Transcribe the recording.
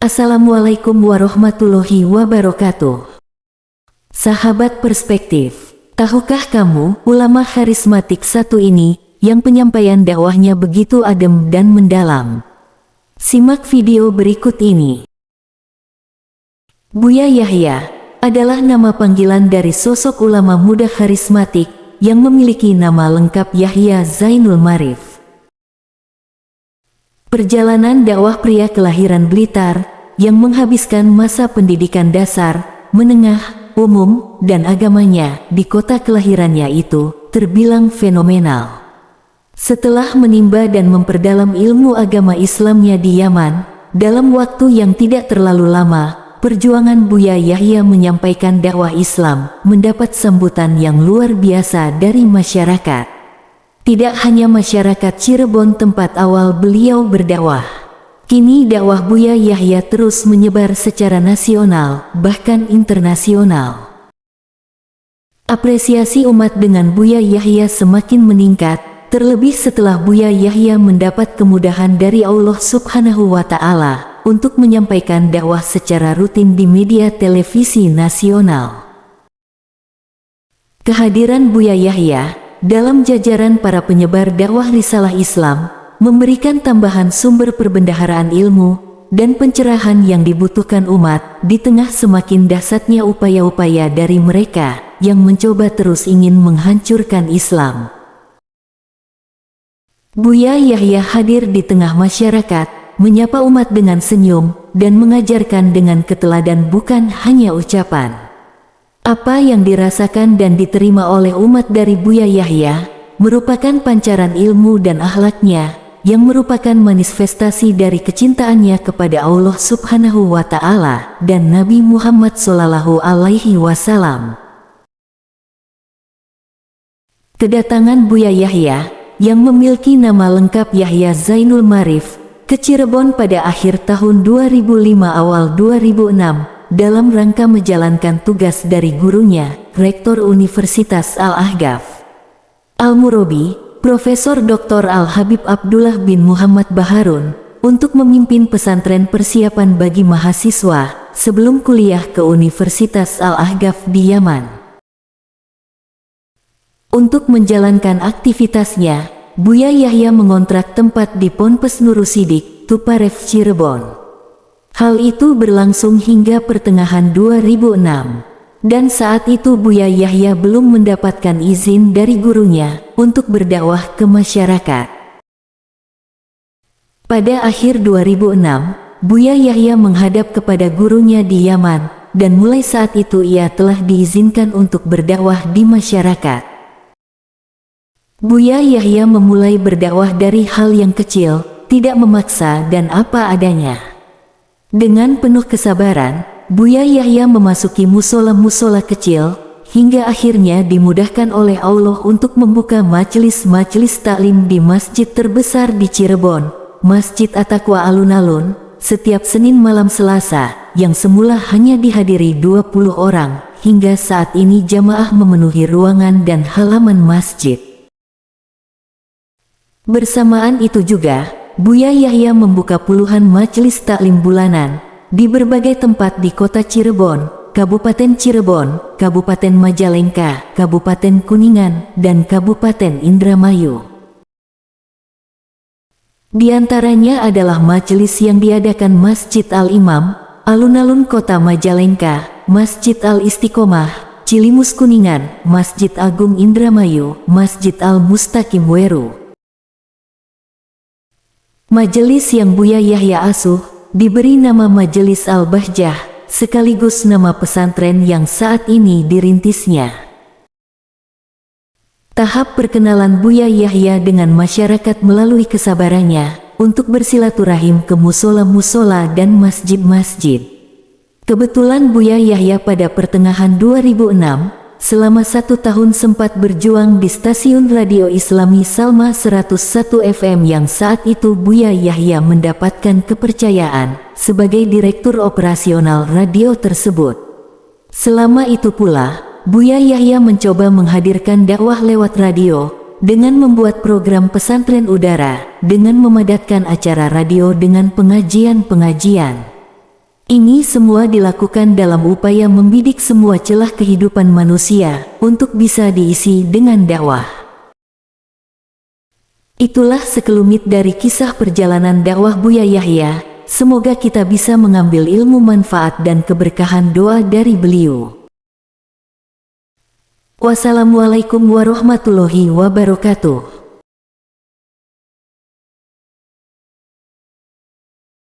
Assalamualaikum warahmatullahi wabarakatuh. Sahabat perspektif, tahukah kamu ulama karismatik satu ini yang penyampaian dakwahnya begitu adem dan mendalam? Simak video berikut ini. Buya Yahya adalah nama panggilan dari sosok ulama muda karismatik yang memiliki nama lengkap Yahya Zainul Ma'arif. Perjalanan dakwah pria kelahiran Blitar yang menghabiskan masa pendidikan dasar, menengah, umum, dan agamanya di kota kelahirannya itu terbilang fenomenal. Setelah menimba dan memperdalam ilmu agama Islamnya di Yaman, dalam waktu yang tidak terlalu lama, perjuangan Buya Yahya menyampaikan dakwah Islam mendapat sambutan yang luar biasa dari masyarakat. Tidak hanya masyarakat Cirebon tempat awal beliau berdakwah. Kini dakwah Buya Yahya terus menyebar secara nasional, bahkan internasional. Apresiasi umat dengan Buya Yahya semakin meningkat, terlebih setelah Buya Yahya mendapat kemudahan dari Allah Subhanahu wa Ta'ala untuk menyampaikan dakwah secara rutin di media televisi nasional. Kehadiran Buya Yahya dalam jajaran para penyebar dakwah risalah Islam memberikan tambahan sumber perbendaharaan ilmu dan pencerahan yang dibutuhkan umat di tengah semakin dahsyatnya upaya-upaya dari mereka yang mencoba terus ingin menghancurkan Islam. Buya Yahya hadir di tengah masyarakat, menyapa umat dengan senyum dan mengajarkan dengan keteladan bukan hanya ucapan. Apa yang dirasakan dan diterima oleh umat dari Buya Yahya merupakan pancaran ilmu dan akhlaknya yang merupakan manifestasi dari kecintaannya kepada Allah Subhanahu wa Ta'ala dan Nabi Muhammad Sallallahu Alaihi Wasallam. Kedatangan Buya Yahya yang memiliki nama lengkap Yahya Zainul Ma'arif ke Cirebon pada akhir tahun 2005 awal 2006 dalam rangka menjalankan tugas dari gurunya, Rektor Universitas Al-Ahqaf Al-Murabi, Profesor Dr. Al-Habib Abdullah bin Muhammad Baharun, untuk memimpin pesantren persiapan bagi mahasiswa sebelum kuliah ke Universitas Al-Ahqaf di Yaman. Untuk menjalankan aktivitasnya, Buya Yahya mengontrak tempat di Ponpes Nurusidik, Tuparef, Cirebon. Hal itu berlangsung hingga pertengahan 2006, dan saat itu Buya Yahya belum mendapatkan izin dari gurunya untuk berdakwah ke masyarakat. Pada akhir 2006, Buya Yahya menghadap kepada gurunya di Yaman, dan mulai saat itu ia telah diizinkan untuk berdakwah di masyarakat. Buya Yahya memulai berdakwah dari hal yang kecil, tidak memaksa dan apa adanya. Dengan penuh kesabaran, Buya Yahya memasuki musola-musola kecil, hingga akhirnya dimudahkan oleh Allah untuk membuka majelis-majelis taklim di masjid terbesar di Cirebon, Masjid At-Taqwa Alun-Alun, setiap Senin malam Selasa, yang semula hanya dihadiri 20 orang, hingga saat ini jamaah memenuhi ruangan dan halaman masjid. Bersamaan itu juga, Buya Yahya membuka puluhan majelis taklim bulanan di berbagai tempat di kota Cirebon, Kabupaten Cirebon, Kabupaten Majalengka, Kabupaten Kuningan, dan Kabupaten Indramayu. Di antaranya adalah majelis yang diadakan Masjid Al-Imam, Alun-Alun Kota Majalengka, Masjid Al-Istiqomah, Cilimus Kuningan, Masjid Agung Indramayu, Masjid Al-Mustaqim Weru. Majelis yang Buya Yahya asuh diberi nama Majelis Al-Bahjah, sekaligus nama pesantren yang saat ini dirintisnya. Tahap perkenalan Buya Yahya dengan masyarakat melalui kesabarannya untuk bersilaturahim ke musola-musola dan masjid-masjid. Kebetulan Buya Yahya pada pertengahan 2006 selama 1 tahun sempat berjuang di stasiun radio Islami Salma 101 FM yang saat itu Buya Yahya mendapatkan kepercayaan sebagai direktur operasional radio tersebut. Selama itu pula, Buya Yahya mencoba menghadirkan dakwah lewat radio dengan membuat program pesantren udara, dengan memadatkan acara radio dengan pengajian-pengajian. Ini semua dilakukan dalam upaya membidik semua celah kehidupan manusia untuk bisa diisi dengan dakwah. Itulah sekelumit dari kisah perjalanan dakwah Buya Yahya. Semoga kita bisa mengambil ilmu manfaat dan keberkahan doa dari beliau. Wassalamualaikum warahmatullahi wabarakatuh.